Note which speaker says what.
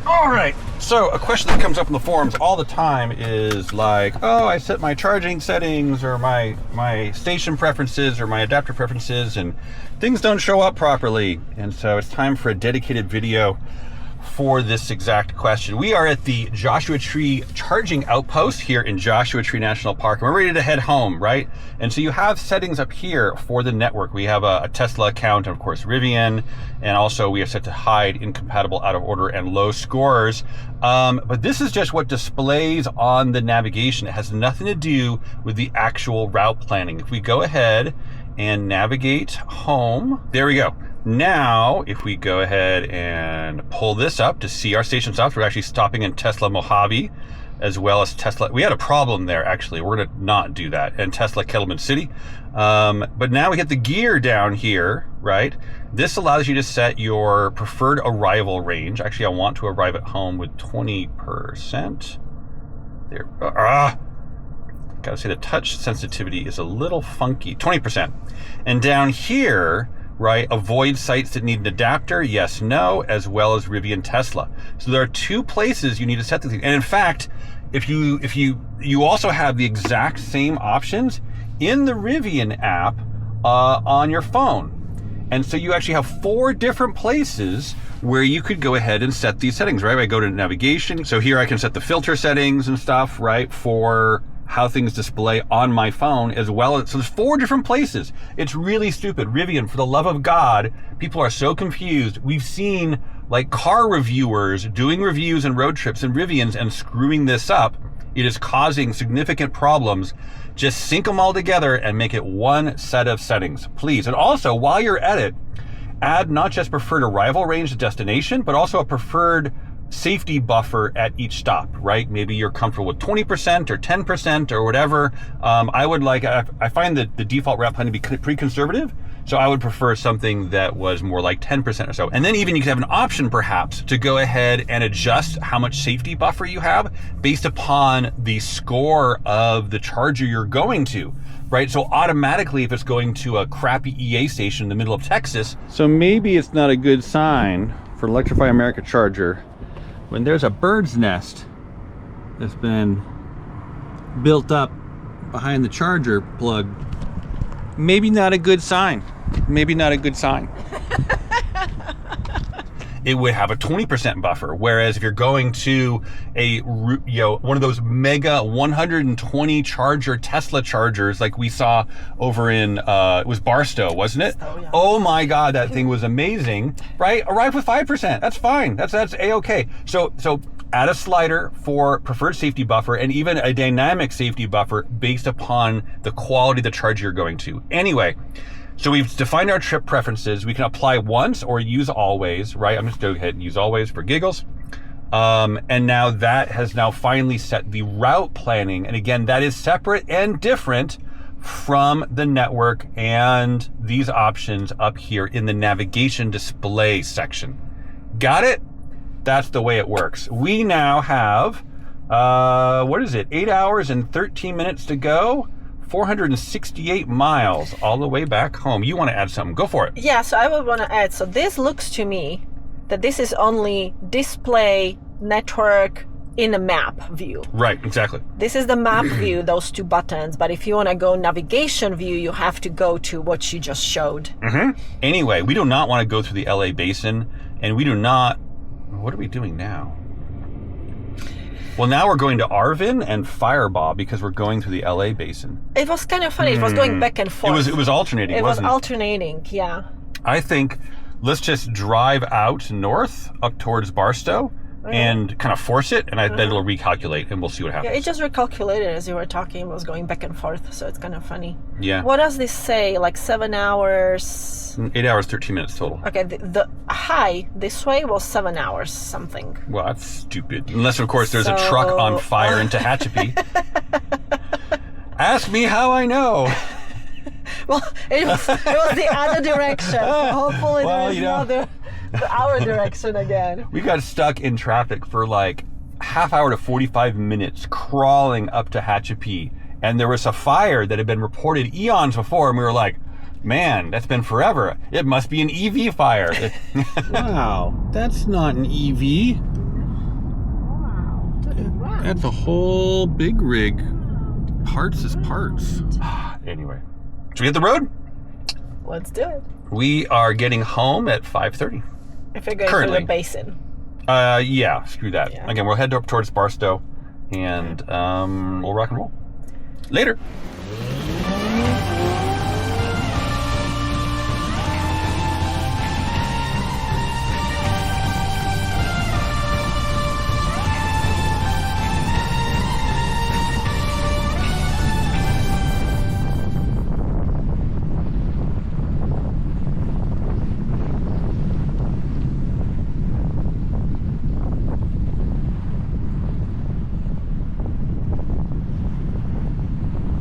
Speaker 1: All right. So a question that comes up in the forums all the time is like, oh, I set my charging settings or my station preferences or my adapter preferences and things don't show up properly. And so it's time for a dedicated video for this exact question. We are at the Joshua Tree charging outpost here in Joshua Tree National Park. We're ready to head home, right? And so you have settings up here for the network. We have a Tesla account, and of course Rivian, and also we are set to hide incompatible, out of order, and low scores. But this is just what displays on the navigation. It has nothing to do with the actual route planning. If we go ahead and navigate home, there we go. Now, if we go ahead and pull this up to see our station stops, we're actually stopping in Tesla Mojave, as well as Tesla. We had a problem there, actually. We're going to not do that. And Tesla Kettleman City. But now we hit the gear down here, right? This allows you to set your preferred arrival range. Actually, I want to arrive at home with 20%. There. Gotta say the touch sensitivity is a little funky. 20%. And down here, right, avoid sites that need an adapter, yes, no, as well as Rivian Tesla. So there are two places you need to set the thing. And in fact, if you also have the exact same options in the Rivian app on your phone. And so you actually have 4 different places where you could go ahead and set these settings, right? I go to navigation. So here I can set the filter settings and stuff, right, for how things display on my phone as well. So there's 4 different places. It's really stupid. Rivian, for the love of God, people are so confused. We've seen like car reviewers doing reviews and road trips in Rivians and screwing this up. It is causing significant problems. Just sync them all together and make it one set of settings, please. And also, while you're at it, add not just preferred arrival range to destination, but also a preferred safety buffer at each stop, right? Maybe you're comfortable with 20% or 10% or whatever. I find that the default route plan to be pretty conservative. So I would prefer something that was more like 10% or so. And then even you could have an option perhaps to go ahead and adjust how much safety buffer you have based upon the score of the charger you're going to, right? So automatically if it's going to a crappy EA station in the middle of Texas. So maybe it's not a good sign for Electrify America charger when there's a bird's nest that's been built up behind the charger plug. Maybe not a good sign. Maybe not a good sign. It would have a 20% buffer, whereas if you're going to a, one of those mega 120 charger Tesla chargers like we saw over in it was Barstow, wasn't it? Oh, yeah. Oh my God, that thing was amazing, right? Arrive with 5%. That's fine. That's a-okay. So add a slider for preferred safety buffer and even a dynamic safety buffer based upon the quality of the charger you're going to. Anyway, so we've defined our trip preferences. We can apply once or use always, right? I'm just going to go ahead and use always for giggles. And now that has now finally set the route planning. And again, that is separate and different from the network and these options up here in the navigation display section. Got it? That's the way it works. We now have, 8 hours and 13 minutes to go. 468 miles all the way back home. You want to add something? Go for it.
Speaker 2: Yeah, so I would want to add, so this looks to me that this is only display network in a map view.
Speaker 1: Right, exactly.
Speaker 2: This is the map view, those 2 buttons, but if you want to go navigation view, you have to go to what you just showed.
Speaker 1: Anyway, we do not want to go through the LA basin, and we do not, what are we doing now? Well, now we're going to Arvin and Firebaugh because we're going through the LA basin.
Speaker 2: It was kind of funny. It was going back and forth.
Speaker 1: It was alternating, wasn't it?
Speaker 2: It was alternating, yeah.
Speaker 1: I think let's just drive out north up towards Barstow and kind of force it, and then it'll recalculate, and we'll see what happens.
Speaker 2: Yeah, it just recalculated as you were talking. It was going back and forth, so it's kind of funny.
Speaker 1: Yeah.
Speaker 2: What does this say? Like 7 hours?
Speaker 1: 8 hours, 13 minutes total.
Speaker 2: Okay, the high this way was 7 hours something.
Speaker 1: Well, that's stupid. Unless, of course, there's a truck on fire in Tehachapi. Ask me how I know.
Speaker 2: Well, it was the other direction. Hopefully there is no our direction again.
Speaker 1: We got stuck in traffic for like half hour to 45 minutes crawling up to Tehachapi, and there was a fire that had been reported eons before, and we were like, man, that's been forever. It must be an EV fire. Wow, that's not an EV. That's a whole big rig. Parts is parts. Anyway, should we hit the road?
Speaker 2: Let's do it.
Speaker 1: We are getting home at 5:30.
Speaker 2: If you're going
Speaker 1: Currently.
Speaker 2: through the basin.
Speaker 1: Yeah, screw that.
Speaker 2: Yeah.
Speaker 1: Again, we'll head up towards Barstow, and we'll rock and roll. Later.